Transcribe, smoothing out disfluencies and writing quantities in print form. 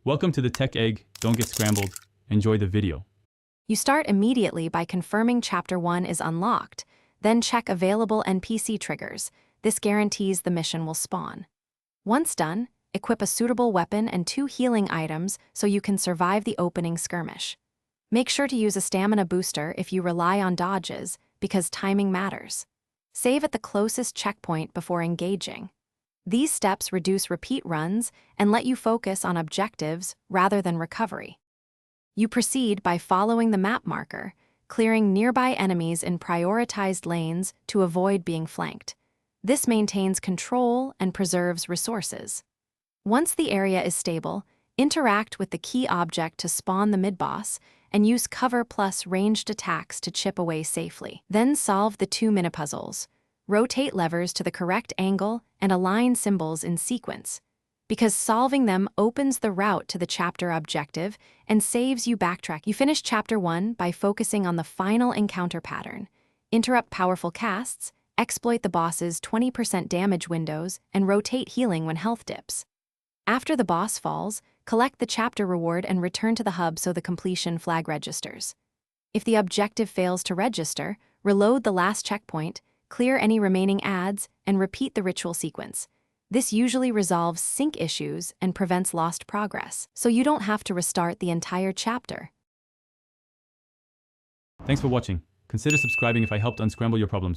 Welcome to the Tech Egg. Don't get scrambled. Enjoy the video. You start immediately by confirming Chapter 1 is unlocked, then check available NPC triggers. This guarantees the mission will spawn. Once done, equip a suitable weapon and 2 healing items so you can survive the opening skirmish. Make sure to use a stamina booster if you rely on dodges, because timing matters. Save at the closest checkpoint before engaging. These steps reduce repeat runs and let you focus on objectives rather than recovery. You proceed by following the map marker, clearing nearby enemies in prioritized lanes to avoid being flanked. This maintains control and preserves resources. Once the area is stable, interact with the key object to spawn the mid-boss and use cover plus ranged attacks to chip away safely. Then solve the 2 mini-puzzles. Rotate levers to the correct angle and align symbols in sequence, because solving them opens the route to the chapter objective and saves you backtrack. You finish Chapter 1 by focusing on the final encounter pattern. Interrupt powerful casts, exploit the boss's 20% damage windows, and rotate healing when health dips. After the boss falls, collect the chapter reward and return to the hub so the completion flag registers. If the objective fails to register, reload the last checkpoint, clear any remaining ads, and repeat the ritual sequence. This usually resolves sync issues and prevents lost progress, so you don't have to restart the entire chapter. Thanks for watching. Consider subscribing if I helped unscramble your problems.